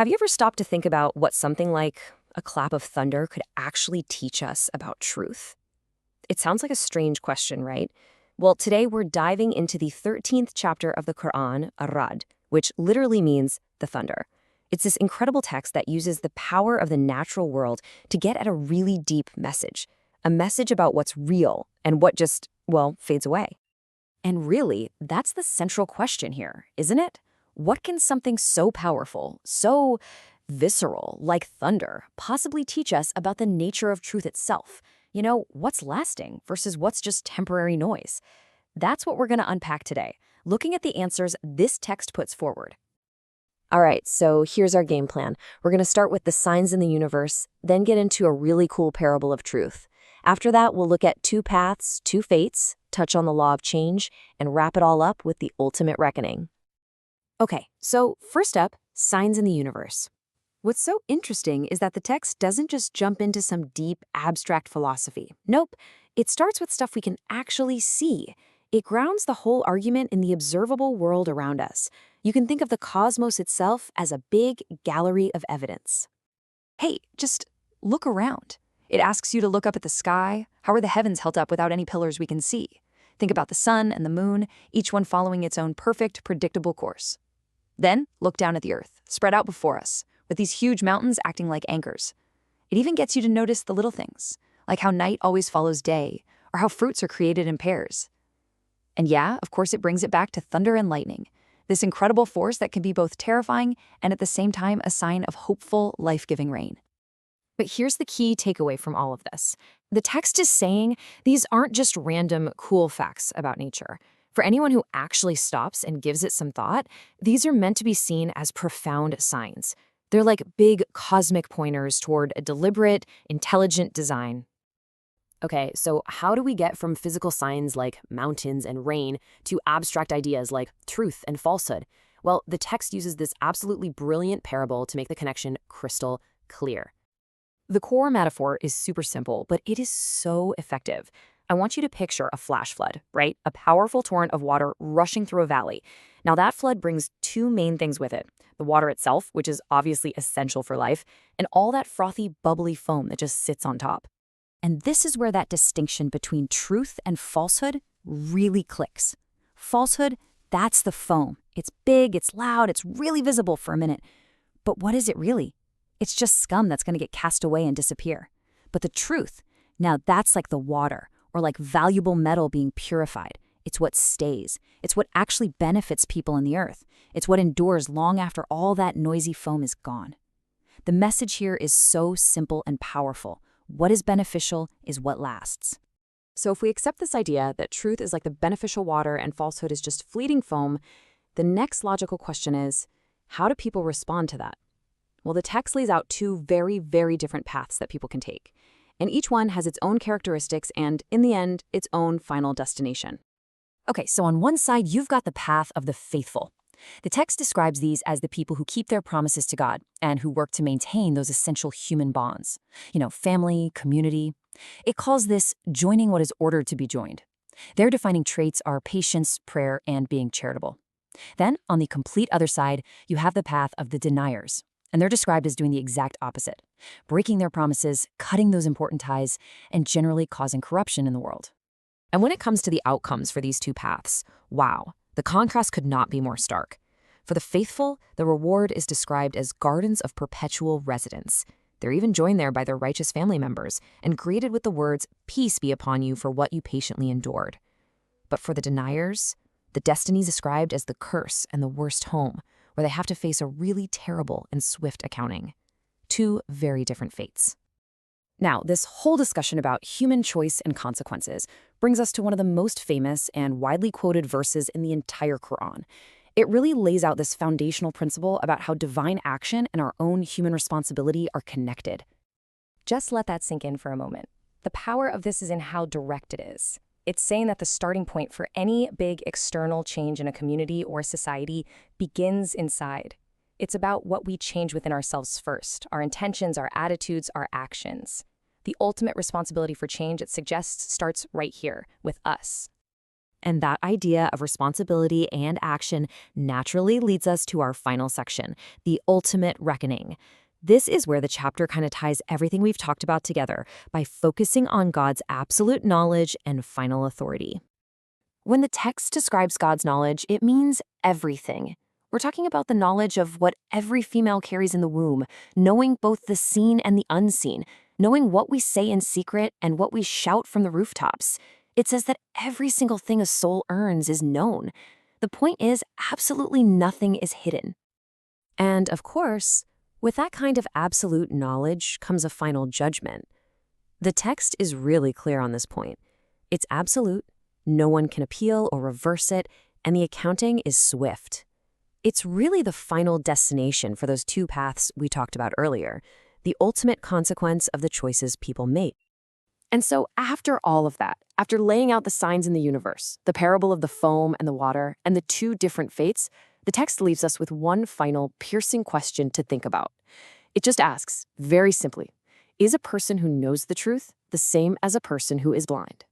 Have you ever stopped to think about what something like a clap of thunder could actually teach us about truth? It sounds like a strange question, right? Well, today we're diving into the 13th chapter of the Quran, Ar Ra, which literally means the thunder. It's this incredible text that uses the power of the natural world to get at a really deep message, a message about what's real and what just, well, fades away. And really, that's the central question here, isn't it? What can something so powerful, so visceral, like thunder, possibly teach us about the nature of truth itself? You know, what's lasting versus what's just temporary noise? That's what we're going to unpack today, looking at the answers this text puts forward. All right, so here's our game plan. We're going to start with the signs in the universe, then get into a really cool parable of truth. After that, we'll look at two paths, two fates, touch on the law of change, and wrap it all up with the ultimate reckoning. Okay, so first up, signs in the universe. What's so interesting is that the text doesn't just jump into some deep, abstract philosophy. Nope, it starts with stuff we can actually see. It grounds the whole argument in the observable world around us. You can think of the cosmos itself as a big gallery of evidence. Hey, just look around. It asks you to look up at the sky. How are the heavens held up without any pillars we can see? Think about the sun and the moon, each one following its own perfect, predictable course. Then, look down at the earth, spread out before us, with these huge mountains acting like anchors. It even gets you to notice the little things, like how night always follows day, or how fruits are created in pairs. And yeah, of course, it brings it back to thunder and lightning, this incredible force that can be both terrifying and at the same time a sign of hopeful, life-giving rain. But here's the key takeaway from all of this. The text is saying these aren't just random, cool facts about nature. For anyone who actually stops and gives it some thought, these are meant to be seen as profound signs. They're like big cosmic pointers toward a deliberate, intelligent design. Okay, so how do we get from physical signs like mountains and rain to abstract ideas like truth and falsehood? Well, the text uses this absolutely brilliant parable to make the connection crystal clear. The core metaphor is super simple, but it is so effective. I want you to picture a flash flood, right? A powerful torrent of water rushing through a valley. Now that flood brings two main things with it. The water itself, which is obviously essential for life, and all that frothy, bubbly foam that just sits on top. And this is where that distinction between truth and falsehood really clicks. Falsehood, that's the foam. It's big, it's loud, it's really visible for a minute. But what is it really? It's just scum that's going to get cast away and disappear. But the truth, now that's like the water, or like valuable metal being purified. It's what stays. It's what actually benefits people in the earth. It's what endures long after all that noisy foam is gone. The message here is so simple and powerful. What is beneficial is what lasts. So if we accept this idea that truth is like the beneficial water and falsehood is just fleeting foam, the next logical question is, how do people respond to that? Well, the text lays out two very, very different paths that people can take. And each one has its own characteristics and, in the end, its own final destination. Okay, so on one side, you've got the path of the faithful. The text describes these as the people who keep their promises to God and who work to maintain those essential human bonds. Family, community. It calls this joining what is ordered to be joined. Their defining traits are patience, prayer, and being charitable. Then, on the complete other side, you have the path of the deniers. And they're described as doing the exact opposite, breaking their promises, cutting those important ties, and generally causing corruption in the world. And when it comes to the outcomes for these two paths, wow, the contrast could not be more stark. For the faithful, the reward is described as gardens of perpetual residence. They're even joined there by their righteous family members and greeted with the words, "Peace be upon you for what you patiently endured." But for the deniers, the destiny is described as the curse and the worst home, where they have to face a really terrible and swift accounting. Two very different fates. Now, this whole discussion about human choice and consequences brings us to one of the most famous and widely quoted verses in the entire Quran. It really lays out this foundational principle about how divine action and our own human responsibility are connected. Just let that sink in for a moment. The power of this is in how direct it is. It's saying that the starting point for any big external change in a community or society begins inside. It's about what we change within ourselves first, our intentions, our attitudes, our actions. The ultimate responsibility for change, it suggests, starts right here, with us. And that idea of responsibility and action naturally leads us to our final section, the ultimate reckoning. This is where the chapter kind of ties everything we've talked about together by focusing on God's absolute knowledge and final authority. When the text describes God's knowledge, it means everything. We're talking about the knowledge of what every female carries in the womb, knowing both the seen and the unseen, knowing what we say in secret and what we shout from the rooftops. It says that every single thing a soul earns is known. The point is, absolutely nothing is hidden. And of course, with that kind of absolute knowledge comes a final judgment. The text is really clear on this point. It's absolute, no one can appeal or reverse it, and the accounting is swift. It's really the final destination for those two paths we talked about earlier, the ultimate consequence of the choices people make. And so after all of that, after laying out the signs in the universe, the parable of the foam and the water, and the two different fates, the text leaves us with one final piercing question to think about. It just asks, very simply, is a person who knows the truth the same as a person who is blind?